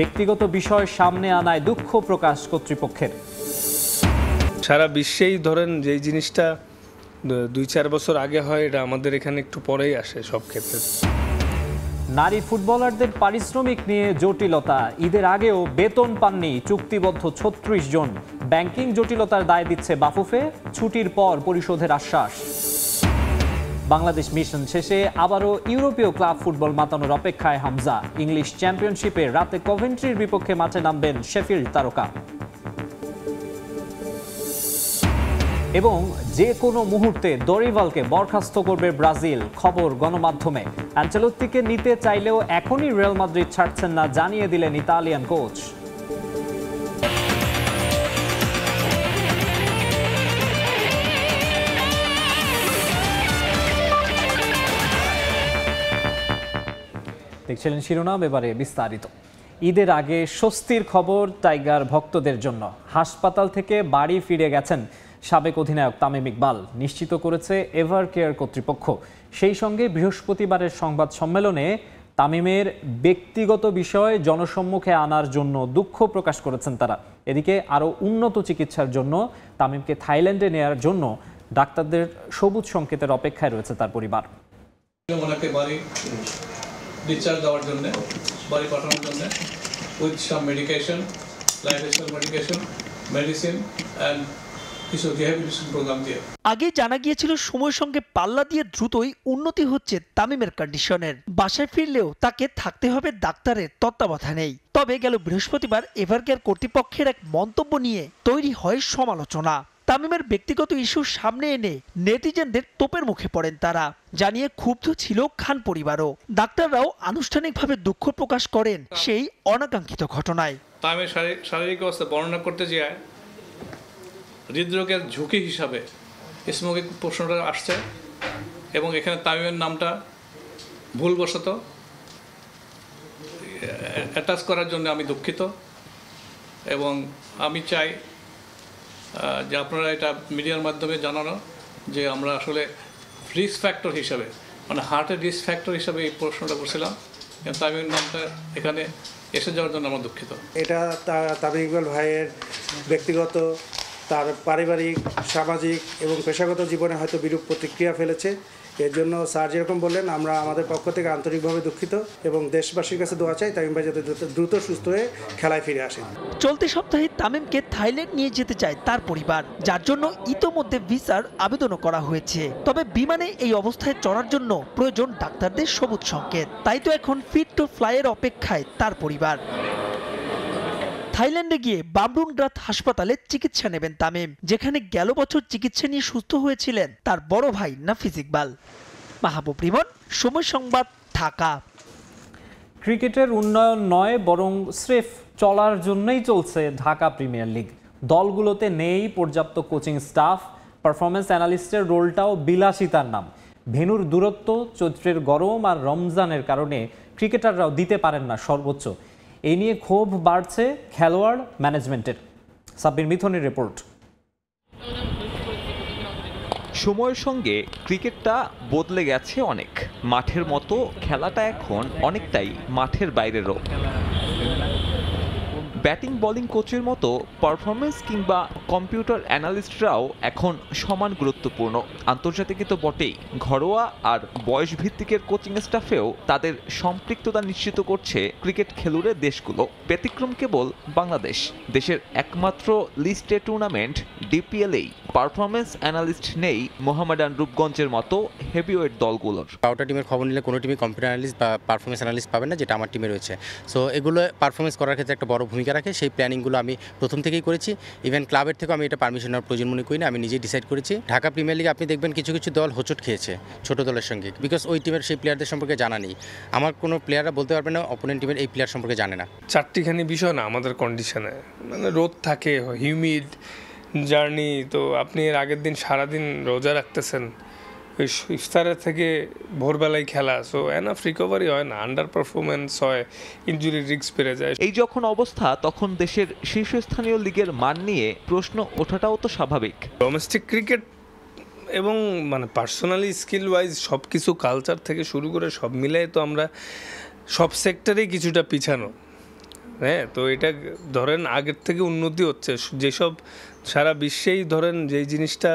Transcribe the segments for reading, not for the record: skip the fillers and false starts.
ব্যক্তিগত বিষয় সামনে আনায় দুঃখ প্রকাশ কর্তৃপক্ষের। সারা বিশ্বেই ধরেন যে জিনিসটা 2-4 বছর আগে হয়, এটা আমাদের এখানে একটু পরেই আসে সব ক্ষেত্রে। নারী ফুটবলারদের পারিশ্রমিক নিয়ে জটিলতা, ঈদের আগেও বেতন পাননি চুক্তিবদ্ধ 36 জন। ব্যাংকিং জটিলতার দায় দিচ্ছে বাফুফে, ছুটির পর পরিশোধের আশ্বাস। বাংলাদেশ মিশন শেষে আবারও ইউরোপীয় ক্লাব ফুটবল মাতানোর অপেক্ষায় হামজা। ইংলিশ চ্যাম্পিয়নশিপে রাতে কভেন্ট্রির বিপক্ষে মাঠে নামবেন শেফিল্ড তারকা। এবং যে কোনো মুহূর্তে দরিভালকে বরখাস্ত করবে ব্রাজিল, খবর গণমাধ্যমে। অ্যানচেলোত্তিকে নিতে চাইলেও এখনই রিয়াল মাদ্রিদ ছাড়ছেন না, জানিয়ে দিলেন ইতালিয়ান কোচ। দেখছিলেন শিরোনাম, এবারে বিস্তারিত। ঈদের আগে স্বস্তির খবর টাইগার ভক্তদের জন্য। হাসপাতাল থেকে বাড়ি ফিরে গেছেন সাবেক অধিনায়ক তামিম ইকবাল, নিশ্চিত করেছে এভার কেয়ার কর্তৃপক্ষ। সেই সঙ্গে বৃহস্পতিবারের সংবাদ সম্মেলনে তামিমের ব্যক্তিগত বিষয় জনসম্মুখে আনার জন্য দুঃখ প্রকাশ করেছেন তারা। এদিকে আরও উন্নত চিকিৎসার জন্য তামিমকে থাইল্যান্ডে নেয়ার জন্য ডাক্তারদের সবুজ সংকেতের অপেক্ষায় রয়েছে তার পরিবার। ডিসচার্জ দেওয়ার জন্য, বাড়ি পাঠানোর জন্য, with some medication, lifestyle medication, medicine and কিছু রিহ্যাবিলিটেশন প্রোগ্রাম দিয়ে। আগে জানা গিয়েছিল সময়ের সঙ্গে পাল্লা দিয়ে দ্রুতই উন্নতি হচ্ছে তামিমের কন্ডিশনের। বাসায় ফিরলেও তাকে থাকতে হবে ডাক্তারের তত্ত্বাবধানেই। তবে গেল বৃহস্পতিবার এভারকেয়ার কর্তৃপক্ষের এক মন্তব্য নিয়ে তৈরি হয় সমালোচনা। তামিমের ব্যক্তিগত ইস্যু সামনে এনে নেটিজেনদের তোপের মুখে পড়েন তারা। জানিয়ে ক্ষুব্ধ ছিল খান পরিবারও। ডাক্তাররাও আনুষ্ঠানিকভাবে দুঃখ প্রকাশ করেন সেই অনাকাঙ্ক্ষিত ঘটনায়। তামিমের শারীরিক অবস্থা বর্ণনা করতে যায় হৃদরোগের ঝুঁকি হিসাবে স্মোকিং প্রশ্নটা আসছে, এবং এখানে তামিমের নামটা ভুলবশত অ্যাটাচ করার জন্য আমি দুঃখিত। এবং আমি চাই যে আপনারা এটা মিডিয়ার মাধ্যমে জানানো যে আমরা আসলে রিস্ক ফ্যাক্টর হিসাবে, মানে হার্টের রিস্ক ফ্যাক্টর হিসাবে এই প্রশ্নটা করছিলাম। তামিমের নামটা এখানে এসে যাওয়ার জন্য আমরা দুঃখিত। এটা তামিম ইকবাল ভাইয়ের ব্যক্তিগত, তার পারিবারিক, সামাজিক এবং পেশাগত জীবনে হয়তো বিরূপ প্রতিক্রিয়া ফেলেছে। এর জন্য স্যার যেরকম বললেন, আমরা আমাদের পক্ষ থেকে আন্তরিকভাবে দুঃখিত এবং দেশবাসীর কাছে দোয়া চাই তামিম ভাই যাতে দ্রুত সুস্থ হয়ে খেলায় ফিরে আসেন। চলতি সপ্তাহে তামিমকে থাইল্যান্ড নিয়ে যেতে চায় তার পরিবার, যার জন্য ইতোমধ্যে ভিসার আবেদনও করা হয়েছে। তবে বিমানে এই অবস্থায় চড়ার জন্য প্রয়োজন ডাক্তারদের সবুজ সংকেত। তাই তো এখন ফিট টু ফ্লাইয়ের অপেক্ষায় তার পরিবার। থাইল্যান্ডে গিয়ে বামরুংড্রাত হাসপাতালে চিকিৎসা নেবেন তামিম, যেখানে গেল বছর চিকিৎসা নিয়ে সুস্থ হয়েছিলেন তার বড় ভাই নাফিজ ইকবাল। মাহবুব রিমন, সময় সংবাদ, ঢাকা। ক্রিকেটের উন্নয়ন নয়, বরং স্রেফ চলার জন্যই চলছে ঢাকা প্রিমিয়ার লিগ। দলগুলোতে নেই পর্যাপ্ত কোচিং স্টাফ, পারফরমেন্স অ্যানালিস্টের রোলটাও বিলাসিতার নাম। ভেন্যুর দূরত্ব, চৈত্রের গরম আর রমজানের কারণে ক্রিকেটাররাও দিতে পারেন না সর্বোচ্চ। এই নিয়ে ক্ষোভ বাড়ছে খেলোয়াড় ম্যানেজমেন্টের। সাব্বির মিথুনের রিপোর্ট। সময়ের সঙ্গে ক্রিকেটটা বদলে গেছে অনেক। মাঠের মতো খেলাটা এখন অনেকটাই মাঠের বাইরেরও। ব্যাটিং বোলিং কোচের মতো পারফরমেন্স কিংবা কম্পিউটার অ্যানালিস্টরাও এখন সমান গুরুত্বপূর্ণ। আন্তর্জাতিক তো বটেই, ঘরোয়া আর বয়স ভিত্তিকের কোচিং স্টাফেও তাদের সম্পৃক্ততা নিশ্চিত করছে ক্রিকেট খেলুড়ে দেশগুলো। ব্যতিক্রম কেবল বাংলাদেশ। দেশের একমাত্র লিস্টে টুর্নামেন্ট ডিপিএলেই পারফরমেন্স অ্যানালিস্ট নেই মোহামেডান রূপগঞ্জের মতো হেভিওয়েট দলগুলোর। 12টা টিমের খবর নিলে কোনো টিমে কম্পিউটার অ্যানালিস্ট বা পারফরমেন্স অ্যানালিস্ট পাবেন না, যেটা আমার টিমে রয়েছে। সো এগুলো পারফরমেন্স করার ক্ষেত্রে একটা বড় ভূমিকা রাখে। সেই প্ল্যানিংগুলো আমি প্রথম থেকেই করেছি। ইভেন ক্লাবের থেকেও আমি এটা পারমিশন নেওয়ার প্রয়োজন মনে করি না, আমি নিজেই ডিসাইড করেছি। ঢাকা প্রিমিয়ার লিগে আপনি দেখবেন কিছু কিছু দল হোঁচট খেয়েছে ছোট দলের সঙ্গে, বিকজ ওই টিমের সেই প্লেয়ারদের সম্পর্কে জানা নেই। আমার কোনো প্লেয়াররা বলতে পারবে না অপোনেন্ট টিমের এই প্লেয়ার সম্পর্কে জানে না। চারটিখানি বিষয় না আমাদের কন্ডিশনে, মানে রোদ থাকে, হিউমিড জার্নি, তো আপনি এর আগের দিন সারাদিন রোজা রাখতেছেন, ওই ইফতারের থেকে ভোরবেলায় খেলা, সো এনাফ রিকভারি হয় না, আন্ডার পারফরমেন্স হয়, ইনজুরি রিস্ক বেড়ে যায়। এই যখন অবস্থা, তখন দেশের শীর্ষস্থানীয় লিগের মান নিয়ে প্রশ্ন ওঠাটাও তো স্বাভাবিক। ডোমেস্টিক ক্রিকেট এবং মানে পার্সোনালি স্কিল ওয়াইজ সব কিছু, কালচার থেকে শুরু করে সব মিলাই তো আমরা সব সেক্টরেই কিছুটা পিছানো। হ্যাঁ, তো এটা ধরেন আগের থেকে উন্নতি হচ্ছে। যেসব সারা বিশ্বেই ধরেন যেই জিনিসটা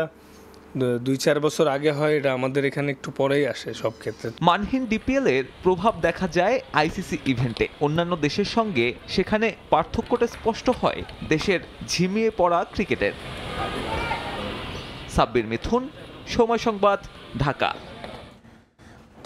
2-4 বছর আগে হয়, এটা আমাদের এখানে একটু পরেই আসে সব ক্ষেত্রে। মানহীন ডিপিএল এর প্রভাব দেখা যায় আইসিসি ইভেন্টে। অন্যান্য দেশের সঙ্গে সেখানে পার্থক্যটা স্পষ্ট হয় দেশের ঝিমিয়ে পড়া ক্রিকেটের। সাব্বির মিথুন, সময় সংবাদ, ঢাকা।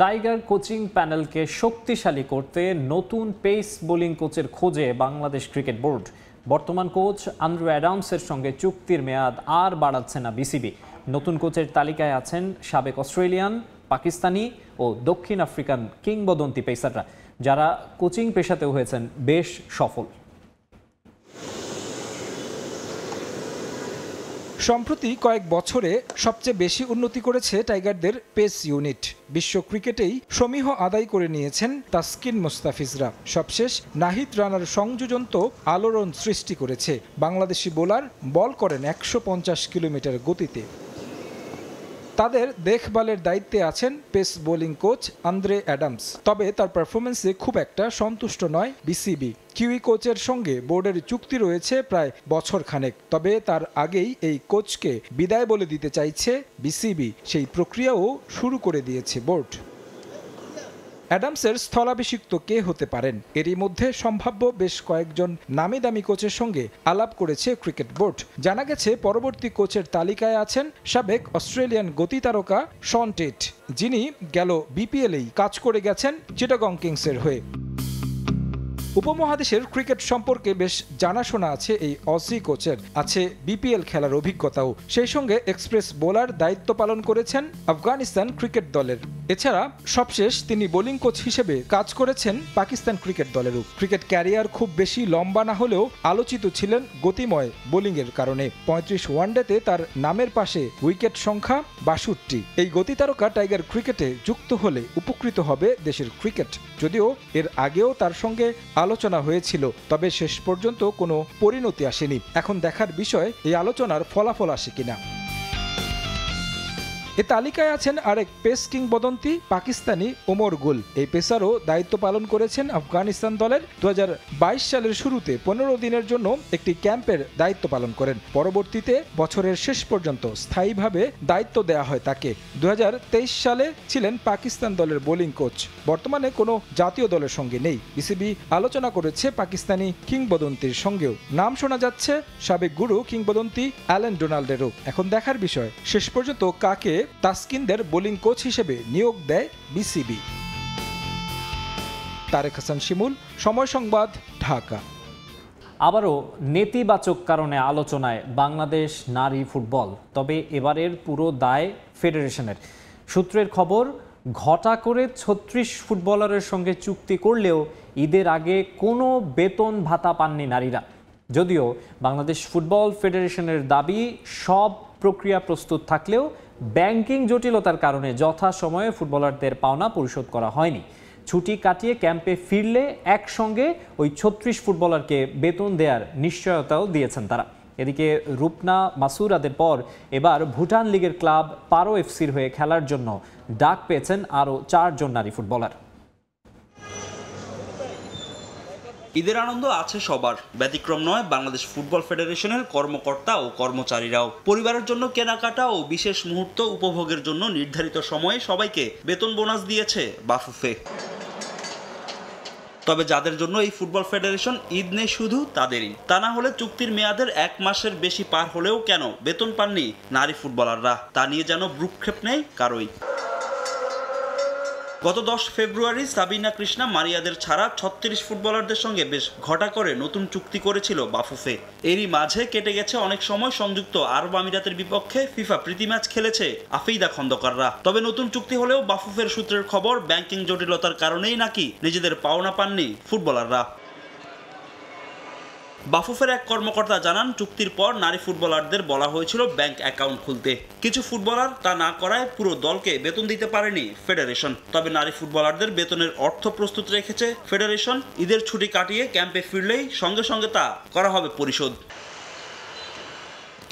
টাইগার কোচিং প্যানেলকে শক্তিশালী করতে নতুন পেস বোলিং কোচের খোঁজে বাংলাদেশ ক্রিকেট বোর্ড। বর্তমান কোচ অ্যান্ড্রু অ্যাডামসের সঙ্গে চুক্তির মেয়াদ আর বাড়াচ্ছে না বিসিবি। নতুন কোচের তালিকায় আছেন সাবেক অস্ট্রেলিয়ান, পাকিস্তানি ও দক্ষিণ আফ্রিকান কিংবদন্তি পেসাররা, যারা কোচিং পেশাতেও হয়েছেন বেশ সফল। সম্প্রতি কয়েক বছরে সবচেয়ে বেশি উন্নতি করেছে টাইগারদের পেস ইউনিট। বিশ্ব ক্রিকেটেই সমীহ আদায় করে নিয়েছেন তাসকিন মুস্তাফিজরা। সবশেষ নাহিদ রানার সংযোজন তো আলোড়ন সৃষ্টি করেছে। বাংলাদেশি বোলার বল করেন 150 কিলোমিটার গতিতে। তাদের দেখভালের দায়িত্বে আছেন pace bowling coach Andre Adams. তবে তার পারফরমেন্সে খুব একটা সন্তুষ্ট নয় বিসিবি। কিউই কোচের সঙ্গে বোর্ডের চুক্তি রয়েছে প্রায় বছর খানেক। তবে তার আগেই এই কোচকে বিদায় বলে দিতে চাইছে বিসিবি। সেই প্রক্রিয়াও শুরু করে দিয়েছে বোর্ড। অ্যাডামসের স্থলাভিষিক্ত কে হতে পারেন, এরই মধ্যে সম্ভাব্য বেশ কয়েকজন নামি দামি কোচের সঙ্গে আলাপ করেছে ক্রিকেট বোর্ড। জানা গেছে পরবর্তী কোচের তালিকায় আছেন সাবেক অস্ট্রেলিয়ান গতি তারকা শন টেট, যিনি গেল বিপিএলেই কাজ করে গেছেন চিটাগং কিংসের হয়ে। উপমহাদেশের ক্রিকেট সম্পর্কে বেশ জানাশোনা আছে এই অসি কোচের। আছে বিপিএল খেলার অভিজ্ঞতাও। সেই সঙ্গে এক্সপ্রেস বোলার দায়িত্ব পালন করেছেন আফগানিস্তান ক্রিকেট দলের। এছাড়া সবশেষ তিনি বোলিং কোচ হিসেবে কাজ করেছেন পাকিস্তান ক্রিকেট দলেরও। ক্রিকেট ক্যারিয়ার খুব বেশি লম্বা না হলেও আলোচিত ছিলেন গতিময় বোলিংয়ের কারণে। 35 ওয়ানডেতে তার নামের পাশে উইকেট সংখ্যা 62। এই গতি তারকা টাইগার ক্রিকেটে যুক্ত হলে উপকৃত হবে দেশের ক্রিকেট। যদিও এর আগেও তার সঙ্গে আলোচনা হয়েছিল, তবে শেষ পর্যন্ত কোনো পরিণতি আসেনি। এখন দেখার বিষয় এই আলোচনার ফলাফল আসে কিনা। এ তালিকায় আছেন আরেক পেস কিংবদন্তি পাকিস্তানি ওমর গুল। এই পেসারও দায়িত্ব পালন করেছেন আফগানিস্তান দলের। 2022 সালের শুরুতে 15 দিনের জন্য একটি ক্যাম্পের দায়িত্ব পালন করেন। পরবর্তীতে বছরের শেষ পর্যন্ত স্থায়ীভাবে দায়িত্ব দেয়া হয় তাকে। 2023 সালে ছিলেন পাকিস্তান দলের বোলিং কোচ। বর্তমানে কোনো জাতীয় দলের সঙ্গে নেই। বিসিবি আলোচনা করেছে পাকিস্তানি কিংবদন্তির সঙ্গেও। নাম শোনা যাচ্ছে সাবেক গুরু কিংবদন্তি অ্যালেন ডোনাল্ডেরও। এখন দেখার বিষয় শেষ পর্যন্ত কাকে তাসকিনদের বোলিং কোচ হিসেবে নিয়োগ দেয় বিসিবি। তারেক হাসান শিমুল, সময় সংবাদ, ঢাকা। আবারও নেতিবাচক কারণে আলোচনায় বাংলাদেশ নারী ফুটবল। তবে এবারের পুরো দায় ফেডারেশনের। সূত্রের খবর, ঘটা করে 36 ফুটবলারের সঙ্গে চুক্তি করলেও ঈদের আগে কোনো বেতন ভাতা পাননি নারীরা। যদিও বাংলাদেশ ফুটবল ফেডারেশনের দাবি, সব প্রক্রিয়া প্রস্তুত থাকলেও ব্যাংকিং জটিলতার কারণে যথাসময়ে ফুটবলারদের পাওনা পরিশোধ করা হয়নি। ছুটি কাটিয়ে ক্যাম্পে ফিরলে একসঙ্গে ওই 36 ফুটবলারকে বেতন দেওয়ার নিশ্চয়তাও দিয়েছেন তারা। এদিকে রূপনা মাসুরাদের পর এবার ভুটান লিগের ক্লাব পারো এফসির হয়ে খেলার জন্য ডাক পেয়েছেন আরও 4 জন নারী ফুটবলার। ঈদের আনন্দ আছে সবার, ব্যতিক্রম নয় বাংলাদেশ ফুটবল ফেডারেশনের কর্মকর্তা ও কর্মচারীরাও। পরিবারের জন্য কেনাকাটা ও বিশেষ মুহূর্ত উপভোগের জন্য নির্ধারিত সময়ে সবাইকে বেতন বোনাস দিয়েছে বাফুফে। তবে যাদের জন্য এই ফুটবল ফেডারেশন ঈদ নেই শুধু তাদেরই। তা না হলে চুক্তির মেয়াদের 1 মাসের বেশি পার হলেও কেন বেতন পাননি নারী ফুটবলাররা, তা নিয়ে যেন ভ্রুক্ষেপ নেই কারোই। গত 10 ফেব্রুয়ারি সাবিনা কৃষ্ণা মারিয়াদের ছাড়া 36 ফুটবলারদের সঙ্গে বেশ ঘটা করে নতুন চুক্তি করেছিল বাফুফে। এরই মাঝে কেটে গেছে অনেক সময়। সংযুক্ত আরব আমিরাতের বিপক্ষে ফিফা প্রীতি ম্যাচ খেলেছে আফেইদা খন্দকাররা। তবে নতুন চুক্তি হলেও বাফুফের সূত্রের খবর, ব্যাংকিং জটিলতার কারণেই নাকি নিজেদের পাওনা পাননি ফুটবলাররা। বাফুফের এক কর্মকর্তা জানান, চুক্তির পর নারী ফুটবলারদের বলা হয়েছিল ব্যাংক অ্যাকাউন্ট খুলতে। কিছু ফুটবলার তা না করায় পুরো দলকে বেতন দিতে পারেনি ফেডারেশন। তবে নারী ফুটবলারদের বেতনের অর্থ প্রস্তুত রেখেছে ফেডারেশন। ঈদের ছুটি কাটিয়ে ক্যাম্পে ফিরলেই সঙ্গে সঙ্গে তা করা হবে পরিশোধ।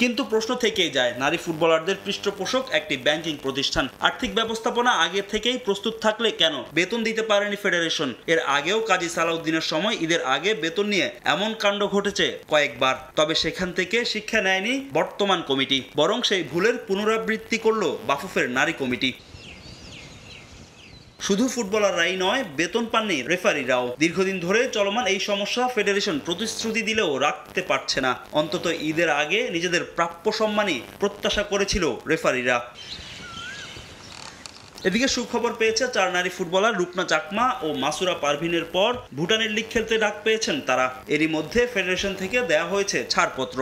কিন্তু প্রশ্ন থেকেই যায়, নারী ফুটবলারদের পৃষ্ঠপোষক একটি ব্যাংকিং প্রতিষ্ঠান, আর্থিক ব্যবস্থাপনা আগে থেকেই প্রস্তুত থাকলে কেন বেতন দিতে পারেনি ফেডারেশন? এর আগেও কাজী সালাউদ্দিনের সময় ঈদের আগে বেতন নিয়ে এমন কাণ্ড ঘটেছে কয়েকবার। তবে সেখান থেকে শিক্ষা নেয়নি বর্তমান কমিটি, বরং সেই ভুলের পুনরাবৃত্তি করল বাফুফের নারী কমিটি। শুধু ফুটবলাররাই নয়, বেতন পাননি রেফারিরাও। দীর্ঘদিন ধরে চলমান এই সমস্যা ফেডারেশন প্রতিশ্রুতি দিলেও রাখতে পারছে না। অন্তত ঈদের আগে নিজেদের প্রাপ্য সম্মানই প্রত্যাশা করেছিল রেফারিরা। এদিকে সুখবর পেয়েছে 4 নারী ফুটবলার রূপনা চাকমা ও মাসুরা পারভিনের পর ভুটানের লিগ খেলতে ডাক পেয়েছেন তারা। এরই মধ্যে ফেডারেশন থেকে দেয়া হয়েছে ছাড়পত্র।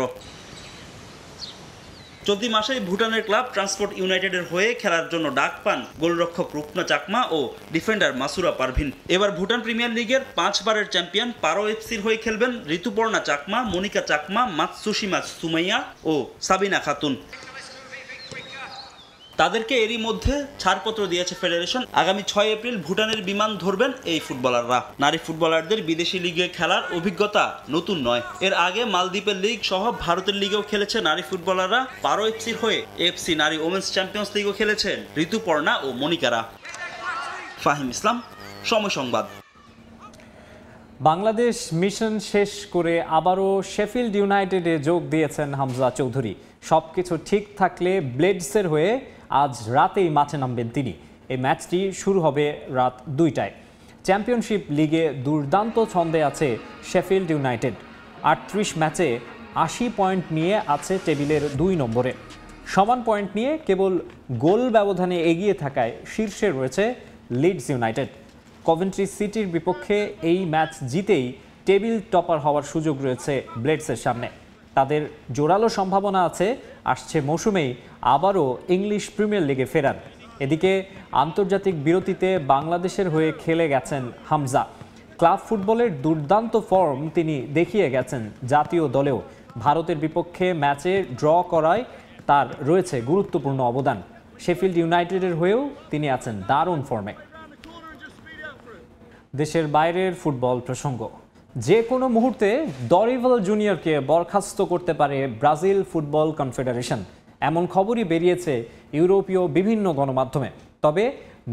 চলতি মাসেই ভুটানের ক্লাব ট্রান্সপোর্ট ইউনাইটেডের হয়ে খেলার জন্য ডাক পান গোলরক্ষক রূপনা চাকমা ও ডিফেন্ডার মাসুরা পারভিন। এবার ভুটান প্রিমিয়ার লিগের 5 বারের চ্যাম্পিয়ন পারো এফসির হয়ে খেলবেন ঋতুপর্ণা চাকমা, মনিকা চাকমা, মাতসুশিমা সুমাইয়া ও সাবিনা খাতুন। তাদেরকে এরই মধ্যে ছাড়পত্র দিয়েছে ফেডারেশন। আগামী 6 এপ্রিল ভুটানের বিমান ধরবেন এই ফুটবলাররা। নারী ফুটবলারদের বিদেশি লিগে খেলার অভিজ্ঞতা নতুন নয়। এর আগে মালদ্বীপের লিগ সহ ভারতের লিগেও খেলেছে নারী ফুটবলাররা। পারো এফসির হয়ে এফসি নারী ওমেন্স চ্যাম্পিয়ন্স লিগও খেলেছেন ঋতুপর্ণা ও মনিকারা। ফাহিম ইসলাম, সময় সংবাদ। বাংলাদেশ মিশন শেষ করে আবারও শেফিল্ড ইউনাইটেডে যোগ দিয়েছেন হামজা চৌধুরী। সবকিছু ঠিক থাকলে ব্লেডসের হয়ে আজ রাতেই মাঠে নামবেন তিনি। এই ম্যাচটি শুরু হবে রাত 2টায়। চ্যাম্পিয়নশিপ লিগে দুর্দান্ত ছন্দে আছে শেফিল্ড ইউনাইটেড। 38 ম্যাচে 80 পয়েন্ট নিয়ে আছে টেবিলের 2 নম্বরে। সমান পয়েন্ট নিয়ে কেবল গোল ব্যবধানে এগিয়ে থাকায় শীর্ষে রয়েছে লিডস ইউনাইটেড। কভেন্ট্রি সিটির বিপক্ষে এই ম্যাচ জিতেই টেবিল টপার হওয়ার সুযোগ রয়েছে ব্লেডসের সামনে। তাদের জোরালো সম্ভাবনা আছে আসছে মৌসুমেই আবারও ইংলিশ প্রিমিয়ার লিগে ফেরার। এদিকে আন্তর্জাতিক বিরতিতে বাংলাদেশের হয়ে খেলে গেছেন হামজা। ক্লাব ফুটবলের দুর্দান্ত ফর্ম তিনি দেখিয়ে গেছেন জাতীয় দলেও। ভারতের বিপক্ষে ম্যাচে ড্র করায় তার রয়েছে গুরুত্বপূর্ণ অবদান। শেফিল্ড ইউনাইটেডের হয়েও তিনি আছেন দারুণ ফর্মে। দেশের বাইরের ফুটবল প্রসঙ্গ। যে কোনো মুহূর্তে দরিভাল জুনিয়রকে বরখাস্ত করতে পারে ব্রাজিল ফুটবল কনফেডারেশন, এমন খবরই বেরিয়েছে ইউরোপীয় বিভিন্ন গণমাধ্যমে। তবে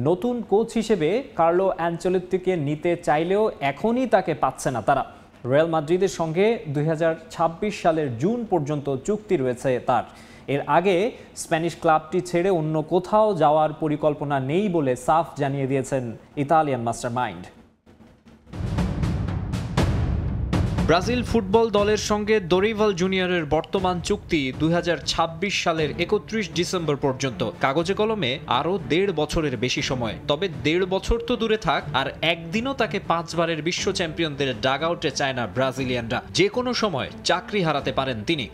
নতুন কোচ হিসেবে কার্লো অ্যানচেলোত্তিকে নিতে চাইলেও এখনই তাকে পাচ্ছে না তারা। রিয়াল মাদ্রিদের সঙ্গে 2026 সালের জুন পর্যন্ত চুক্তি রয়েছে তার। এর আগে স্প্যানিশ ক্লাবটি ছেড়ে অন্য কোথাও যাওয়ার পরিকল্পনা নেই বলে সাফ জানিয়ে দিয়েছেন ইতালিয়ান মাস্টারমাইন্ড। ব্রাজিল ফুটবল দলের সঙ্গে দরিভাল জুনিয়রের বর্তমান চুক্তি 2026 সালের 31 ডিসেম্বর পর্যন্ত। কাগজে কলমে আরও 1.5 বছরের বেশি সময়। তবে 1.5 বছর তো দূরে থাক, আর একদিনও তাকে 5 বারের বিশ্ব চ্যাম্পিয়নদের ডাগ আউটে চায় না ব্রাজিলিয়ানরা। যে কোনো সময় চাকরি হারাতে পারেন তিনি।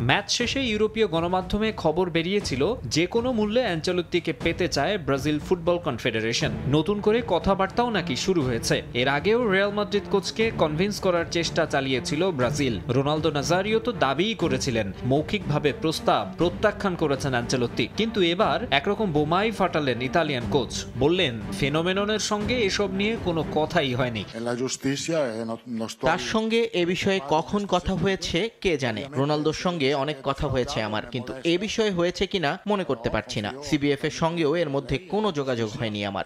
ম্যাচ শেষে ইউরোপীয় গণমাধ্যমে খবর বেরিয়েছিল যে কোনো মূল্যে অ্যানচেলোত্তিকে পেতে চায় ব্রাজিল ফুটবল কনফেডারেশন। নতুন করে কথাবার্তাও নাকি শুরু হয়েছে। এর আগেও রিয়াল মাদ্রিদ কোচকে কনভিন্স করার চেষ্টা চালিয়েছিল ব্রাজিল। রোনালদো নাজারিও তো দাবিই করেছিলেন। মৌখিকভাবে প্রস্তাব প্রত্যাখ্যান করেছেন অ্যানচেলোত্তি। কিন্তু এবার একরকম বোমাই ফাটালেন ইতালিয়ান কোচ। বললেন ফেনোমেননের সঙ্গে এসব নিয়ে কোনো কথাই হয়নি। তার সঙ্গে এ বিষয়ে কখন কথা হয়েছে কে জানে। রোনালদোর সঙ্গে অনেক কথা হয়েছে আমার, কিন্তু এ বিষয়ে হয়েছে কিনা মনে করতে পারছি না। সিবিএফ এর সঙ্গেও এর মধ্যে কোনো যোগাযোগ হয়নি আমার।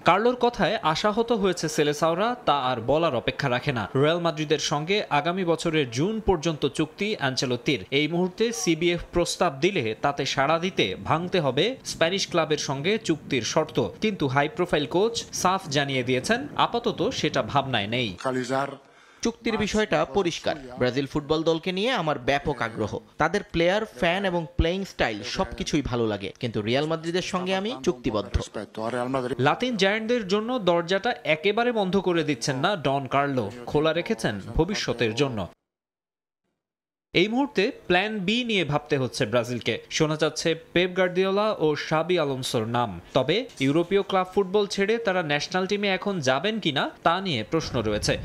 কার্লোর কথায় আশাহত হয়েছে সেলেসাওরা, তা আর বলার অপেক্ষা রাখে না। রিয়াল মাদ্রিদের সঙ্গে আগামী বছরের জুন পর্যন্ত চুক্তি অ্যানচেলোত্তির। এই মুহূর্তে সিবিএফ প্রস্তাব দিলে তাতে সাড়া দিতে ভাঙতে হবে স্প্যানিশ ক্লাবের সঙ্গে চুক্তির শর্ত। কিন্তু হাই প্রোফাইল কোচ সাফ জানিয়ে দিয়েছেন আপাতত সেটা ভাবনায় নেই। চুক্তির বিষয়টা পরিষ্কার। ব্রাজিল ফুটবল দলকে নিয়ে আমার ব্যাপক আগ্রহ। তাদের প্লেয়ার, ফ্যান এবং প্লেইং স্টাইল সবকিছুই ভালো লাগে, কিন্তু রিয়াল মাদ্রিদের সঙ্গে আমি চুক্তিবদ্ধ। লাতিন জায়ান্টদের জন্য দরজাটা একেবারে বন্ধ করে দিচ্ছেন না ডন কার্লো, খোলা রেখেছেন ভবিষ্যতের জন্য। এই মুহূর্তে প্ল্যান বি নিয়ে ভাবতে হচ্ছে ব্রাজিলকে। শোনা যাচ্ছে পেপ গার্দিওলা ও শাবি আলোনসোর নাম। তবে ইউরোপীয় ক্লাব ফুটবল ছেড়ে তারা ন্যাশনাল টিমে এখন যাবেন কিনা তা নিয়ে প্রশ্ন রয়েছে।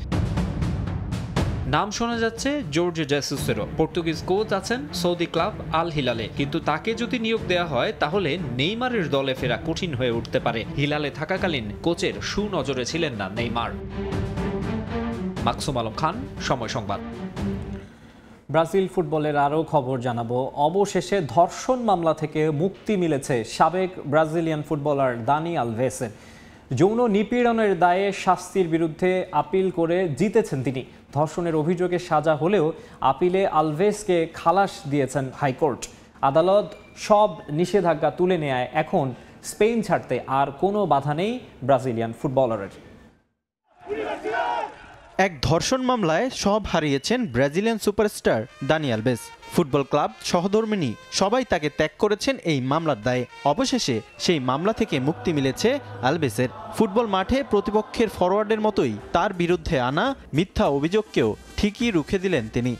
নাম শোনা যাচ্ছে জর্জ জেসুসেরও। পর্তুগিজ কোচ আছেন সৌদি ক্লাব আল হিলালে, কিন্তু তাকে যদি নিয়োগ দেওয়া হয় তাহলে নেইমারের দলে ফেরা কঠিন হয়ে উঠতে পারে। হিলালে থাকাকালীন কোচের সুনজরে ছিলেন না নেইমার। মাকসুম আলম খান, সময় সংবাদ। ব্রাজিল ফুটবলের আরও খবর জানাবো। অবশেষে ধর্ষণ মামলা থেকে মুক্তি মিলেছে সাবেক ব্রাজিলিয়ান ফুটবলার দানি আলভেসের। যৌন নিপীড়নের দায়ে শাস্তির বিরুদ্ধে আপিল করে জিতেছেন তিনি। ধর্ষণের অভিযোগে সাজা হলেও আপিলে আলভেসকে খালাস দিয়েছেন হাইকোর্ট। আদালত সব নিষেধাজ্ঞা তুলে নেয় এখন স্পেন ছাড়তে আর কোনো বাধা নেই ব্রাজিলিয়ান ফুটবলারের। এক ধর্ষণ মামলায় সব হারিয়েছেন Brazilian superstar Dani Alves. Football club, সহধর্মিণী সবাই তাকে ত্যাগ করেছেন এই মামলার দায়ে। অবশেষে সেই মামলা থেকে মুক্তি মিলেছে আলভেসের। ফুটবল মাঠে প্রতিপক্ষের ফরওয়ার্ডের মতোই তার বিরুদ্ধে আনা মিথ্যা অভিযোগকেও ঠিকই রুখে দিলেন তিনি।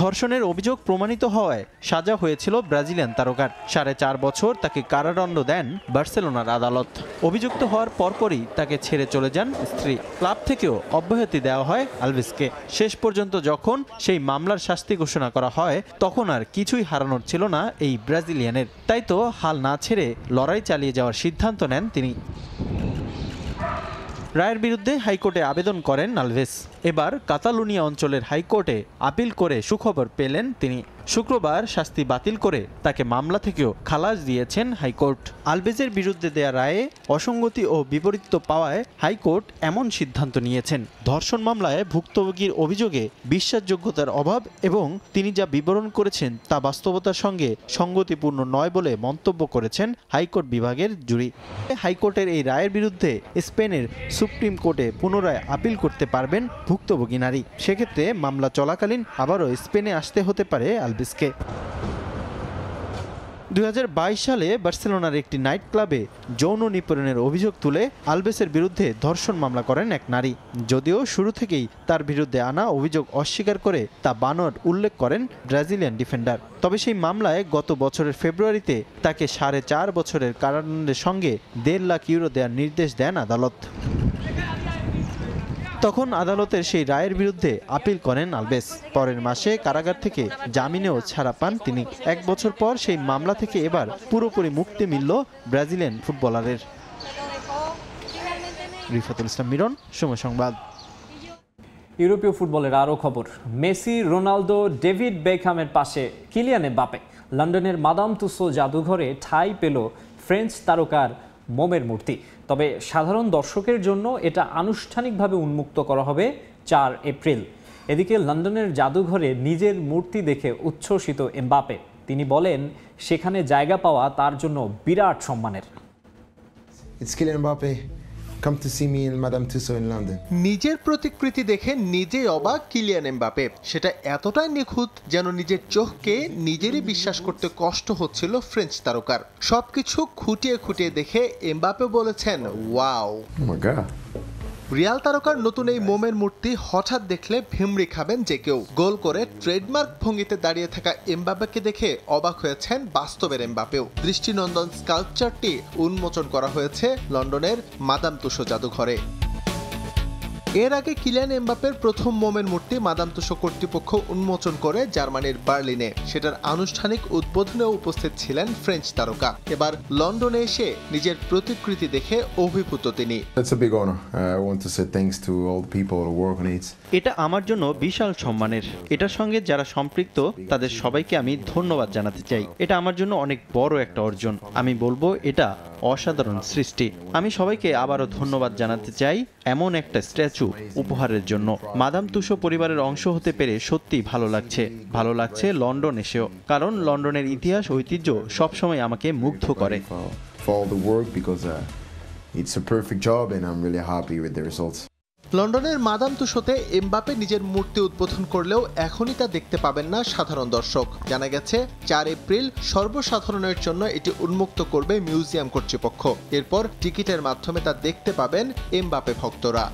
ধর্ষণের অভিযোগ প্রমাণিত হওয়ায় সাজা হয়েছিল ব্রাজিলিয়ান তারকার। 4.5 বছর তাকে কারাদণ্ড দেন বার্সেলোনার আদালত। অভিযুক্ত হওয়ার পরপরই তাকে ছেড়ে চলে যান স্ত্রী। ক্লাব থেকেও অব্যাহতি দেওয়া হয় আলভেসকে। শেষ পর্যন্ত যখন সেই মামলার শাস্তি ঘোষণা করা হয় তখন আর কিছুই হারানোর ছিল না এই ব্রাজিলিয়ানের। তাই তো হাল না ছেড়ে লড়াই চালিয়ে যাওয়ার সিদ্ধান্ত নেন তিনি। রায়ের বিরুদ্ধে হাইকোর্টে আবেদন করেন আলভেস। এবার কাতালুনিয়া অঞ্চলের হাইকোর্টে আপিল করে সুখবর পেলেন তিনি। শুক্রবার শাস্তি বাতিল করে তাকে মামলা থেকেও খালাস দিয়েছেন হাইকোর্ট। আলভেজের বিরুদ্ধে দেয়া রায়ে অসঙ্গতি ও বিপরীত পাওয়ায় হাইকোর্ট এমন সিদ্ধান্ত নিয়েছেন। ধর্ষণ মামলায় ভুক্তভোগীর অভিযোগে বিশ্বাসযোগ্যতার অভাব এবং তিনি যা বিবরণ করেছেন তা বাস্তবতার সঙ্গে সঙ্গতিপূর্ণ নয় বলে মন্তব্য করেছেন হাইকোর্ট বিভাগের জুরি। হাইকোর্টের এই রায়ের বিরুদ্ধে স্পেনের সুপ্রিম কোর্টে পুনরায় আপিল করতে পারবেন ভুক্তভোগী নারী। সেক্ষেত্রে মামলা চলাকালীন আবারও স্পেনে আসতে হতে পারে আলভেসকে। 2022 সালে বার্সেলোনার একটি নাইট ক্লাবে যৌন নিপীড়নের অভিযোগ তুলে আলভেসের বিরুদ্ধে ধর্ষণ মামলা করেন এক নারী। যদিও শুরু থেকেই তার বিরুদ্ধে আনা অভিযোগ অস্বীকার করে তা বানোয়াট উল্লেখ করেন ব্রাজিলিয়ান ডিফেন্ডার। তবে সেই মামলায় গত বছরের ফেব্রুয়ারিতে তাকে 4.5 বছরের কারাদণ্ডের সঙ্গে 1.5 লাখ ইউরো দেওয়ার নির্দেশ দেন আদালত। তখন আদালতের সেই রায়ের বিরুদ্ধে আপিল করেন আলভেস। পরের মাসে কারাগার থেকে জামিনেও ছাড়া পান তিনি। 1 বছর পর সেই মামলা থেকে এবার পুরোপুরি মুক্তি মিলল ব্রাজিলিয়ান ফুটবলারের। রিফাতুল ইসলাম মিরন, সময় সংবাদ। ইউরোপীয় ফুটবলের আরও খবর। মেসি, রোনালদো, ডেভিড বেকহামের পাশে কিলিয়ান এমবাপে। লন্ডনের মাদাম তুসো জাদুঘরে ঠাঁই পেল ফ্রেঞ্চ তারকার মোমের মূর্তি। তবে সাধারণ দর্শকের জন্য এটা আনুষ্ঠানিকভাবে উন্মুক্ত করা হবে 4 এপ্রিল। এদিকে লন্ডনের জাদুঘরে নিজের মূর্তি দেখে উচ্ছ্বসিত এমবাপে। তিনি বলেন, সেখানে জায়গা পাওয়া তার জন্য বিরাট সম্মানের। নিজের প্রতিকৃতি দেখে নিজেই অবাক কিলিয়ান এমবাপে। সেটা এতটাই নিখুঁত যেন নিজের চোখকে নিজেরই বিশ্বাস করতে কষ্ট হচ্ছিল ফ্রেঞ্চ তারকার। সবকিছু খুঁটিয়ে খুঁটিয়ে দেখে এমবাপে বলেছেন, ওয়াও। রিয়াল তারকার নতুন এই মোমের মূর্তি হঠাৎ দেখলে ভিমড়ি খাবেন যে কেউ। গোল করে ট্রেডমার্ক ভঙ্গিতে দাঁড়িয়ে থাকা এমবাপেকে দেখে অবাক হয়েছেন বাস্তবের এমবাপেও। দৃষ্টিনন্দন স্কাল্পচারটি উন্মোচন করা হয়েছে লন্ডনের মাদাম তুসো জাদুঘরে। এর আগে কিলিয়ান এমবাপের প্রথম মোমের মূর্তি মাদাম তুসো কর্তৃপক্ষ উন্মোচন করে জার্মানির বার্লিনে। সেটার আনুষ্ঠানিক উদ্বোধনে উপস্থিত ছিলেন ফ্রেঞ্চ তারকা। এবার লন্ডনে এসে নিজের প্রতিকৃতি দেখে অভিভূত তিনি। এটা আমার জন্য বিশাল সম্মানের। এটার সঙ্গে যারা সম্পৃক্ত তাদের সবাইকে আমি ধন্যবাদ জানাতে চাই। এটা আমার জন্য অনেক বড় একটা অর্জন। আমি বলবো এটা অসাধারণ সৃষ্টি। আমি সবাইকে আবারও ধন্যবাদ জানাতে চাই এমন একটা স্ট্যাচু উপহারের জন্য। মাদাম তুসো পরিবারের অংশ হতে পেরে সত্যিই ভালো লাগছে। ভালো লাগছে লন্ডন এসেও, কারণ লন্ডনের ইতিহাস ঐতিহ্য সবসময় আমাকে মুগ্ধ করে। লন্ডনের মাদাম তুসোতে এমবাপে নিজের মূর্তি উদ্বোধন করলেও এখনই তা দেখতে পাবেন না সাধারণ দর্শক। জানা গেছে 4 এপ্রিল সর্বসাধারণের জন্য এটি উন্মুক্ত করবে মিউজিয়াম কর্তৃপক্ষ। এরপর টিকিটের মাধ্যমে তা দেখতে পাবেন এমবাপে ভক্তরা।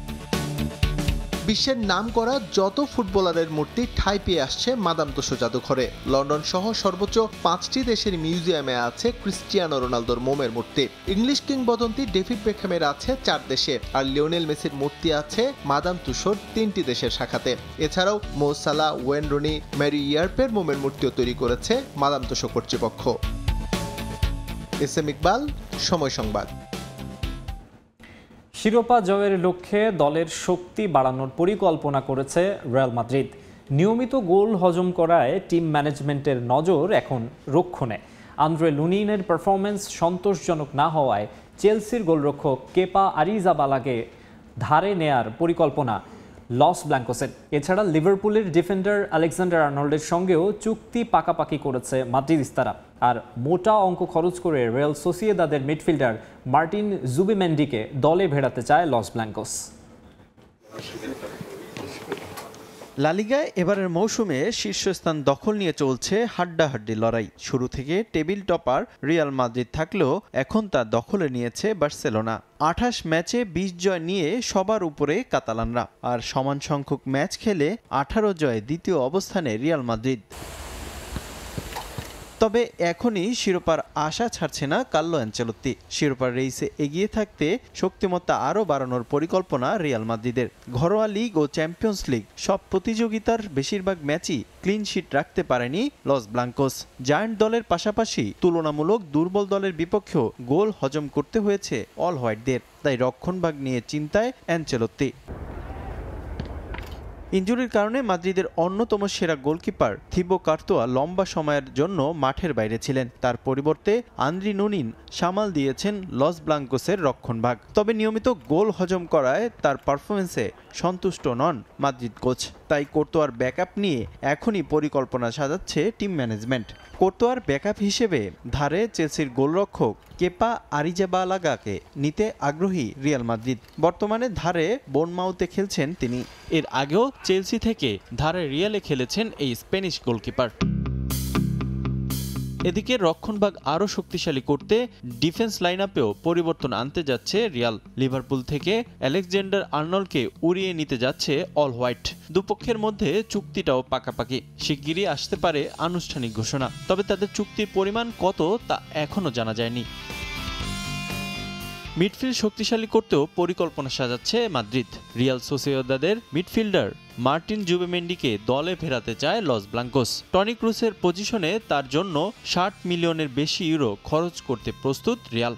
বিশ্বের নামকরা যত ফুটবলারের মূর্তি ঠাঁই পেয়ে আসছে মাদাম তুসো জাদুঘরে। লন্ডন সহ সর্বোচ্চ 5টি দেশের মিউজিয়ামে আছে ক্রিস্টিয়ানো রোনালদোর মোমের মূর্তি। ইংলিশ কিংবদন্তি ডেভিড বেকহামের আছে 4 দেশে, আর লিওনেল মেসির মূর্তি আছে মাদাম তুসোর 3টি দেশের শাখাতে। এছাড়াও মো সালাহ, ওয়েন রুনি, ম্যারি ইয়ার্পের মোমের মূর্তিও তৈরি করেছে মাদাম তুসো কর্তৃপক্ষ। এস এম ইকবাল, সময় সংবাদ। শিরোপা জয়ের লক্ষ্যে দলের শক্তি বাড়ানোর পরিকল্পনা করেছে রিয়াল মাদ্রিদ। নিয়মিত গোল হজম করায় টিম ম্যানেজমেন্টের নজর এখন রক্ষণে। আন্দ্রে লুনিনের পারফরমেন্স সন্তোষজনক না হওয়ায় চেলসির গোলরক্ষক কেপা আরিজাবালাকে ধারে নেয়ার পরিকল্পনা লস ব্ল্যাঙ্কোসের। এছাড়া লিভারপুলের ডিফেন্ডার আলেকজান্ডার আর্নল্ডের সঙ্গেও চুক্তি পাকাপাকি করেছে মাদ্রিদিস্তারা। আর মোটা অঙ্ক খরচ করে রিয়াল সোসিয়েদাদের মিডফিল্ডার মার্টিন জুবিমেন্ডিকে দলে ভেড়াতে চায় লস ব্ল্যাঙ্কোস। লা লিগায় এবারের মৌসুমে শীর্ষস্থান দখল নিয়ে চলছে হাড্ডাহাড্ডি লড়াই। শুরু থেকে টেবিল টপার রিয়াল মাদ্রিদ থাকলেও এখন তা দখলে নিয়েছে বার্সেলোনা। 28 ম্যাচে 20 জয় নিয়ে সবার উপরে কাতালানরা, আর সমান সংখ্যক ম্যাচ খেলে 18 জয়ে দ্বিতীয় অবস্থানে রিয়াল মাদ্রিদ। তবে এখনই শিরোপার আশা ছাড়ছে না কার্লো অ্যানচেলত্তি। শিরোপার রেসে এগিয়ে থাকতে শক্তিমত্তা আরও বাড়ানোর পরিকল্পনা রিয়াল মাদ্রিদের। ঘরোয়া লিগ ও চ্যাম্পিয়ন্স লিগ সব প্রতিযোগিতার বেশিরভাগ ম্যাচই ক্লিন শিট রাখতে পারেনি লস ব্লাঙ্কোস। জায়ান্ট দলের পাশাপাশি তুলনামূলক দুর্বল দলের বিপক্ষেও গোল হজম করতে হয়েছে অল হোয়াইটদের। তাই রক্ষণভাগ নিয়ে চিন্তায় অ্যানচেলত্তি। ইনজুরির কারণে মাদ্রিদের অন্যতম সেরা গোলকিপার থিবো কার্তোয়া লম্বা সময়ের জন্য মাঠের বাইরে ছিলেন। তার পরিবর্তে আন্দ্রি নুনিন সামাল দিয়েছেন লস ব্লাঙ্কোসের রক্ষণভাগ। তবে নিয়মিত গোল হজম করায় তার পারফরমেন্সে সন্তুষ্ট নন মাদ্রিদ কোচ। তাই কোর্তোয়ার ব্যাকআপ নিয়ে এখনই পরিকল্পনা সাজাচ্ছে টিম ম্যানেজমেন্ট। কোর্তোয়ার ব্যাকআপ হিসেবে ধারে চেলসির গোলরক্ষক কেপা আরিজাবালাগাকে নিতে আগ্রহী রিয়াল মাদ্রিদ। বর্তমানে ধারে বোর্নমাউথে খেলছেন তিনি। এর আগেও চেলসি থেকে ধারে রিয়ালে খেলেছেন এই স্প্যানিশ গোলকিপার। এদিকে রক্ষণভাগ আরও শক্তিশালী করতে ডিফেন্স লাইনআপেও পরিবর্তন আনতে যাচ্ছে রিয়াল। লিভারপুল থেকে আলেকজান্ডার আর্নল্ডকে উড়িয়ে নিতে যাচ্ছে অল হোয়াইট। দুপক্ষের মধ্যে চুক্তিটাও পাকাপাকি। শিগগিরই আসতে পারে আনুষ্ঠানিক ঘোষণা। তবে তাদের চুক্তির পরিমাণ কত তা এখনও জানা যায়নি। মিডফিল্ড শক্তিশালী করতেও পরিকল্পনা সাজাচ্ছে মাদ্রিদ। রিয়াল সোসিয়েদাদের মিডফিল্ডার মার্টিন জুবিমেন্ডিকে দলে ফেরাতে চায় লস ব্লাঙ্কোস। টনি ক্রুসের পজিশনে তার জন্য 60 মিলিয়নের বেশি ইউরো খরচ করতে প্রস্তুত রিয়াল।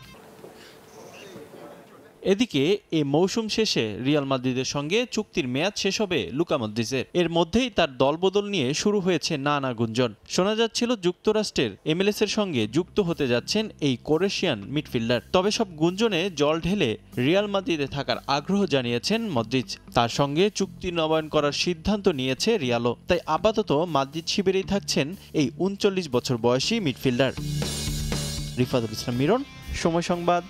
এদিকে এই মৌসুম শেষে রিয়াল মাদ্রিদের সঙ্গে চুক্তির মেয়াদ শেষ হবে লুকা মদ্রিচের। এর মধ্যেই তার দলবদল নিয়ে শুরু হয়েছে নানা গুঞ্জন। শোনা যাচ্ছিল যুক্তরাষ্ট্রের MLS এর সঙ্গে যুক্ত হতে যাচ্ছেন এই ক্রোয়েশিয়ান মিডফিল্ডার। তবে সব গুঞ্জনে জল ঢেলে রিয়াল মাদ্রিদে থাকার আগ্রহ জানিয়েছেন মদ্রিচ। তার সঙ্গে চুক্তি নবায়ন করার সিদ্ধান্ত নিয়েছে রিয়ালও। তাই আপাতত মাদ্রিদ শিবিরেই থাকছেন এই 39 বছর বয়সী মিডফিল্ডার। রিফাতুল ইসলাম মিরন, সময় সংবাদ।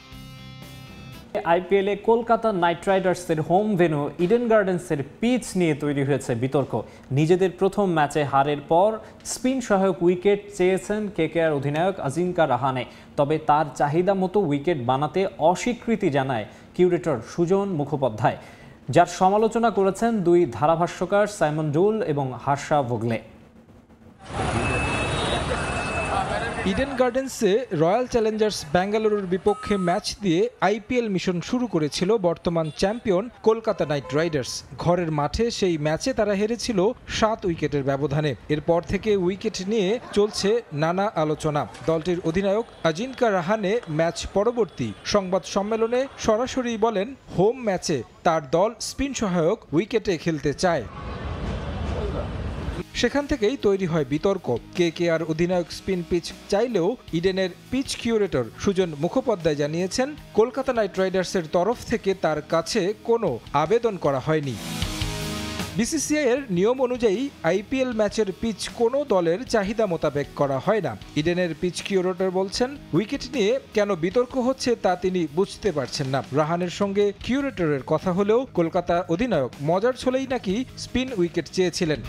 আইপিএলে কলকাতা নাইট রাইডার্সের হোম ভেন্যু ইডেন গার্ডেন্সের পিচ নিয়ে তৈরি হয়েছে বিতর্ক। নিজেদের প্রথম ম্যাচে হারের পর স্পিন সহায়ক উইকেট চেয়েছেন কেকেআর অধিনায়ক আজিঙ্কা রাহানে। তবে তার চাহিদা মতো উইকেট বানাতে অস্বীকৃতি জানায় কিউরেটর সুজন মুখোপাধ্যায়, যার সমালোচনা করেছেন দুই ধারাভাষ্যকার সাইমন ডুল এবং Harsha Bhogle. Eden গার্ডেন্সে royal Challengers ব্যাঙ্গালুরুর বিপক্ষে ম্যাচ দিয়ে আইপিএল মিশন শুরু করেছিল বর্তমান চ্যাম্পিয়ন কলকাতা নাইট রাইডার্স। ঘরের মাঠে সেই ম্যাচে তারা হেরেছিল 7 উইকেটের ব্যবধানে। এরপর থেকে উইকেট নিয়ে চলছে নানা আলোচনা। দলটির অধিনায়ক আজিঙ্কা রাহানে ম্যাচ পরবর্তী সংবাদ সম্মেলনে সরাসরি বলেন, হোম ম্যাচে তার দল স্পিন সহায়ক উইকেটে খেলতে চায়। সেখান থেকেই তৈরি হয় বিতর্ক। কেকেআর অধিনায়ক স্পিন পিচ চাইলেও ইডেনের পিচ কিউরেটর সুজন মুখোপাধ্যায় জানিয়েছেন, কলকাতা নাইট রাইডার্সের তরফ থেকে তার কাছে কোনো আবেদন করা হয়নি। বিসিসিআই এর নিয়ম অনুযায়ী আইপিএল ম্যাচের পিচ কোনো দলের চাহিদা মোতাবেক করা হয় না। ইডেনের পিচ কিউরেটর বলছেন, উইকেট নিয়ে কেন বিতর্ক হচ্ছে তা তিনি বুঝতে পারছেন না। রাহানের সঙ্গে কিউরেটরের কথা হলেও কলকাতা অধিনায়ক মজার ছলেই নাকি স্পিন উইকেট চেয়েছিলেন।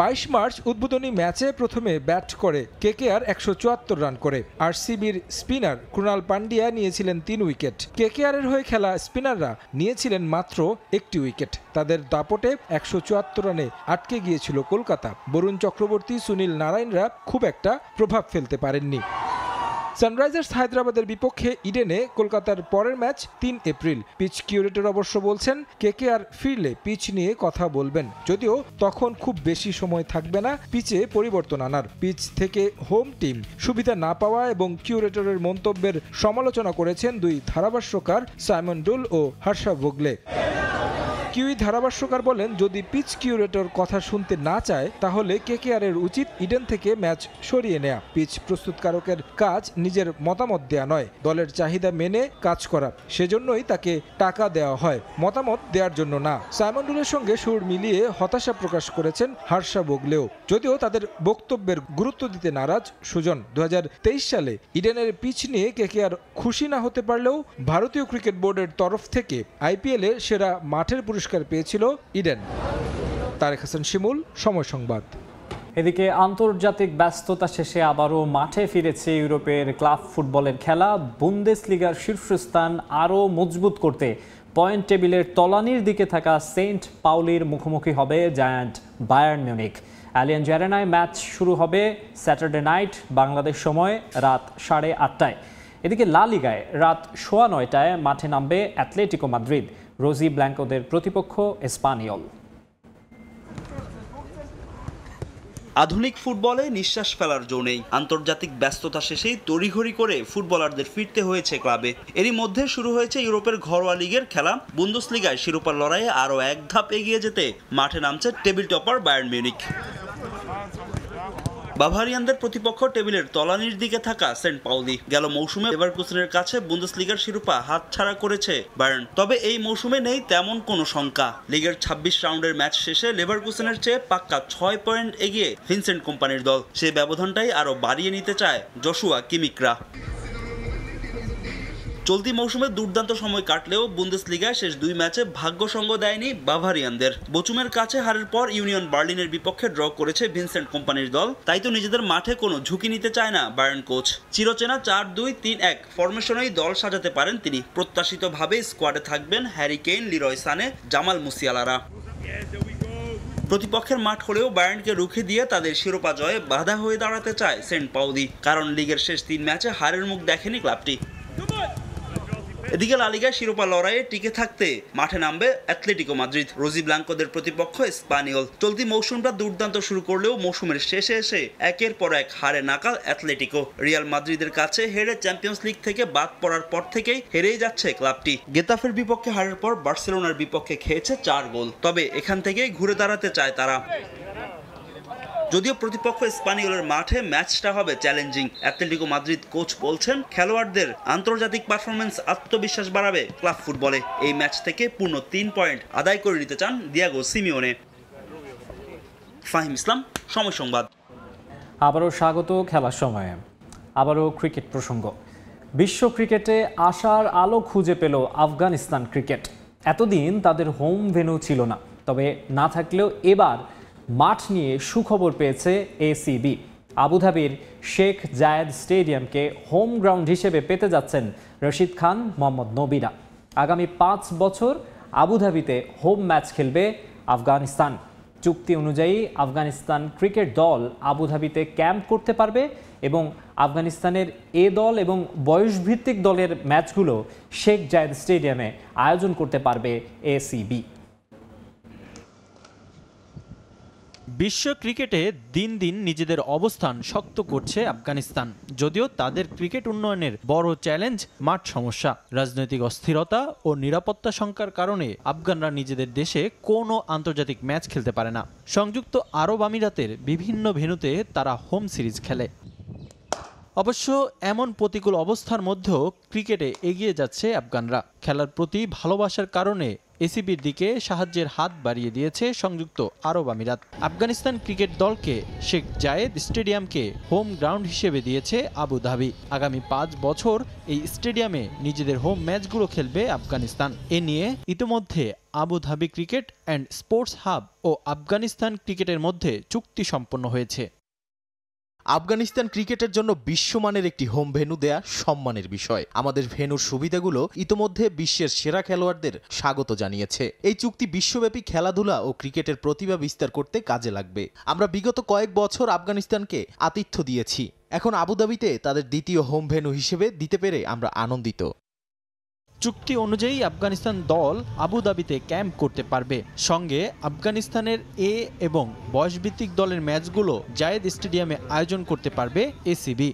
22 মার্চ উদ্বোধনী ম্যাচে প্রথমে ব্যাট করে কেকেআর 174 রান করে। আরসিবির স্পিনার ক্রুনাল পান্ডিয়া নিয়েছিলেন 3 উইকেট। কেকেআরের হয়ে খেলা স্পিনাররা নিয়েছিলেন মাত্র 1টি উইকেট। তাদের দাপটে 174 রানে আটকে গিয়েছিল কলকাতা। বরুণ চক্রবর্তী, সুনীল নারায়ণরা খুব একটা প্রভাব ফেলতে পারেননি। সানরাইজার্স হায়দ্রাবাদের বিপক্ষে ইডেনে কলকাতার পরের ম্যাচ 3 এপ্রিল। পিচ কিউরেটর অবশ্য বলছেন, কেকেআর ফিরলে পিচ নিয়ে কথা বলবেন, যদিও তখন খুব বেশি সময় থাকবে না পিচে পরিবর্তন আনার। পিচ থেকে হোম টিম সুবিধা না পাওয়া এবং কিউরেটরের মন্তব্যের সমালোচনা করেছেন দুই ধারাভাষ্যকার সাইমন ডুল ও হার্ষা ভোগলে। কিউই ধারাভাষ্যকার বলেন, যদি পিচ কিউরেটর কথা শুনতে না চায় তাহলে কেকেআরের উচিত ইডেন থেকে ম্যাচ সরিয়ে নেয়া। পিচ প্রস্তুতকারকের কাজ নিজের মতামত দেয়া নয়, দলের চাহিদা মেনে কাজ করা। সেজন্যই তাকে টাকা দেওয়া হয়, মতামত দেওয়ার জন্য না। সাইমন রুলের সঙ্গে সুর মিলিয়ে হতাশা প্রকাশ করেছেন হার্ষা বোগলেও, যদিও তাদের বক্তব্যের গুরুত্ব দিতে নারাজ সুজন। 2023 সালে ইডেনের পিচ নিয়ে কেকেআর খুশি না হতে পারলেও ভারতীয় ক্রিকেট বোর্ডের তরফ থেকে আইপিএলে সেরা মাঠের পুরস্কার পেয়েছিল ইডেন। তারেক হাসান শিমুল, সময় সংবাদ। এদিকে আন্তর্জাতিক ব্যস্ততা শেষে আবারও মাঠে ফিরেছে ইউরোপের ক্লাব ফুটবলের খেলা। বুন্দেসলিগার শীর্ষস্থান আরও মজবুত করতে পয়েন্ট টেবিলের তলানির দিকে থাকা সেন্ট পাউলির মুখোমুখি হবে giant Bayern Munich. Allianz অ্যারেনায় match শুরু হবে স্যাটারডে নাইট বাংলাদেশ সময় রাত 8:30টায়। এদিকে লা লিগায় রাত 9:15টায় মাঠে নামবে অ্যাটলেটিকো মাদ্রিদ। রোজি ব্ল্যাঙ্কোদের প্রতিপক্ষ এসপানিওল। আধুনিক ফুটবলে নিঃশ্বাস ফেলার জো নেই। আন্তর্জাতিক ব্যস্ততা শেষেই তড়িঘড়ি করে ফুটবলারদের ফিরতে হয়েছে ক্লাবে। এরই মধ্যে শুরু হয়েছে ইউরোপের ঘরোয়া লিগের খেলা। বুন্দেসলিগায় শিরোপার লড়াইয়ে আরও এক ধাপ এগিয়ে যেতে মাঠে নামছে টেবিল টপার বায়ার্ন মিউনিখ। বাভারিয়ানদের প্রতিপক্ষ টেবিলের তলানির দিকে থাকা সেন্ট পাউলি। গেল মৌসুমে লেভারকুসেনের কাছে বুন্দেসলিগার শিরোপা হাতছাড়া করেছে বায়ার্ন, তবে এই মৌসুমে নেই তেমন কোনো শঙ্কা। লিগের 26 রাউন্ডের ম্যাচ শেষে লেভারকুসেনের চেয়ে পাক্কা 6 পয়েন্ট এগিয়ে ভিনসেন্ট কোম্পানির দল। সেই ব্যবধানটাই আরও বাড়িয়ে নিতে চায় জশুয়া কিমিকরা। চলতি মৌসুমে দুর্দান্ত সময় কাটলেও বুন্দেসলিগায় শেষ 2 ম্যাচে ভাগ্য সঙ্গ দেয়নি বাভারিয়ানদের। বোচুমের কাছে হারের পর ইউনিয়ন বার্লিনের বিপক্ষে ড্র করেছে ভিনসেন্ট কোম্পানির দল। তাই তো নিজেদের মাঠে কোনো ঝুঁকি নিতে চায় না বায়ার্ন কোচ। চিরচেনা 4-2-3-1 ফরমেশনেই দল সাজাতে পারেন তিনি। প্রত্যাশিতভাবে স্কোয়াডে থাকবেন হ্যারি কেইন, লিরয় সানে, জামাল মুসিয়ালারা। প্রতিপক্ষের মাঠ হলেও বায়ার্নকে রুখে দিয়ে তাদের শিরোপা জয়ে বাধা হয়ে দাঁড়াতে চায় সেন্ট পাউলি, কারণ লিগের শেষ 3 ম্যাচে হারের মুখ দেখেনি ক্লাবটি। এদিকে লা লিগায় শিরোপা লড়াইয়ে টিকে থাকতে মাঠে নামবে অ্যাটলেটিকো মাদ্রিদ। রোজি ব্ল্যাঙ্কোদের প্রতিপক্ষ স্পানিওল। চলতি মৌসুমটা দুর্দান্ত শুরু করলেও মৌসুমের শেষে এসে একের পর এক হারে নাকাল অ্যাটলেটিকো। রিয়াল মাদ্রিদের কাছে হেরে চ্যাম্পিয়ন্স লিগ থেকে বাদ পড়ার পর থেকেই হেরেই যাচ্ছে ক্লাবটি। গেতাফের বিপক্ষে হারের পর বার্সেলোনার বিপক্ষে খেয়েছে 4 গোল। তবে এখান থেকেই ঘুরে দাঁড়াতে চায় তারা। যদিও প্রতিপক্ষ স্পানিওলের মাঠে ম্যাচটা হবে চ্যালেঞ্জিং। অ্যাটলেটিকো মাদ্রিদ কোচ বলছেন, খেলোয়াড়দের আন্তর্জাতিক পারফরমেন্স আত্মবিশ্বাস বাড়াবে ক্লাব ফুটবলে। এই ম্যাচ থেকে পূর্ণ 3 পয়েন্ট আদায় করে নিতে চান দিয়াগো সিমিওনে। ফাহিম ইসলাম, সময় সংবাদ। আবারও স্বাগত খেলার সময়ে। আবারও ক্রিকেট প্রসঙ্গ। বিশ্ব ক্রিকেটে আশার আলো খুঁজে পেল আফগানিস্তান ক্রিকেট। এতদিন তাদের হোম ভেন্যু ছিল না, তবে না থাকলেও এবার মাঠ নিয়ে সুখবর পেয়েছে এসিবি। আবুধাবির শেখ জায়েদ স্টেডিয়ামকে হোম গ্রাউন্ড হিসেবে পেতে যাচ্ছেন রশিদ খান, মোহাম্মদ নবীরা। আগামী 5 বছর আবুধাবিতে হোম ম্যাচ খেলবে আফগানিস্তান। চুক্তি অনুযায়ী আফগানিস্তান ক্রিকেট দল আবুধাবিতে ক্যাম্প করতে পারবে এবং আফগানিস্তানের এ দল এবং বয়সভিত্তিক দলের ম্যাচগুলো শেখ জায়েদ স্টেডিয়ামে আয়োজন করতে পারবে এসিবি। বিশ্ব ক্রিকেটে দিন দিন নিজেদের অবস্থান শক্ত করছে আফগানিস্তান। যদিও তাদের ক্রিকেট উন্নয়নের বড় চ্যালেঞ্জ মাঠ সমস্যা। রাজনৈতিক অস্থিরতা ও নিরাপত্তা শঙ্কার কারণে আফগানরা নিজেদের দেশে কোনো আন্তর্জাতিক ম্যাচ খেলতে পারে না। সংযুক্ত আরব আমিরাতের বিভিন্ন ভেন্যুতে তারা হোম সিরিজ খেলে। অবশ্য এমন প্রতিকূল অবস্থার মধ্যেও ক্রিকেটে এগিয়ে যাচ্ছে আফগানরা। খেলার প্রতি ভালোবাসার কারণে এসিবির দিকে সাহায্যের হাত বাড়িয়ে দিয়েছে সংযুক্ত আরব আমিরাত। আফগানিস্তান ক্রিকেট দলকে শেখ জায়েদ স্টেডিয়ামকে হোম গ্রাউন্ড হিসেবে দিয়েছে আবুধাবি। আগামী 5 বছর এই স্টেডিয়ামে নিজেদের হোম ম্যাচগুলো খেলবে আফগানিস্তান। এ নিয়ে ইতিমধ্যে Abu Dhabi cricket and sports hub ও আফগানিস্তান ক্রিকেটের মধ্যে চুক্তি সম্পন্ন হয়েছে। আফগানিস্তান ক্রিকেটের জন্য বিশ্বমানের একটি হোম ভেন্যু দেয়া সম্মানের বিষয়। আমাদের ভেন্যুর সুবিধাগুলো ইতোমধ্যে বিশ্বের সেরা খেলোয়াড়দের স্বাগত জানিয়েছে। এই চুক্তি বিশ্বব্যাপী খেলাধুলা ও ক্রিকেটের প্রতিভা বিস্তার করতে কাজে লাগবে। আমরা বিগত কয়েক বছর আফগানিস্তানকে আতিথ্য দিয়েছি, এখন আবুধাবিতে তাদের দ্বিতীয় হোম ভেন্যু হিসেবে দিতে পেরে আমরা আনন্দিত। চুক্তি অনুযায়ী আফগানিস্তান দল আবুধাবিতে ক্যাম্প করতে পারবে। সঙ্গে আফগানিস্তানের এ এবং বয়সভিত্তিক দলের ম্যাচগুলো জায়েদ স্টেডিয়ামে আয়োজন করতে পারবে এসিবি।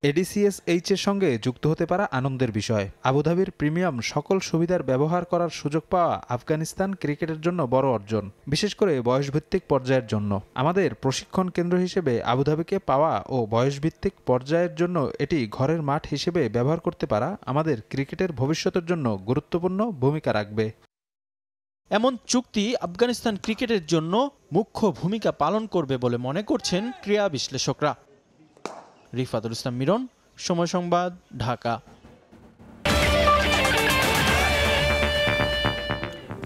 এডিসিএস-এইচ এর সঙ্গে যুক্ত হতে পারা আনন্দের বিষয়। আবুধাবির প্রিমিয়াম সকল সুবিধার ব্যবহার করার সুযোগ পাওয়া আফগানিস্তান ক্রিকেটের জন্য বড় অর্জন, বিশেষ করে বয়সভিত্তিক পর্যায়ের জন্য। আমাদের প্রশিক্ষণ কেন্দ্র হিসেবে আবুধাবিকে পাওয়া ও বয়সভিত্তিক পর্যায়ের জন্য এটি ঘরের মাঠ হিসেবে ব্যবহার করতে পারা আমাদের ক্রিকেটের ভবিষ্যতের জন্য গুরুত্বপূর্ণ ভূমিকা রাখবে। এমন চুক্তি আফগানিস্তান ক্রিকেটের জন্য মুখ্য ভূমিকা পালন করবে বলে মনে করছেন ক্রীড়া বিশ্লেষকরা। রিফাতুল ইসলাম মিরন, সময় সংবাদ, ঢাকা।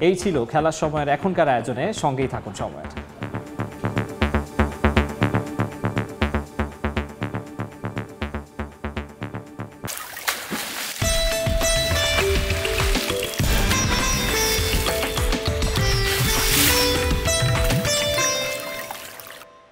এই ছিল খেলার সময়ের এখনকার আয়োজনে, সঙ্গেই থাকুন সময়ের।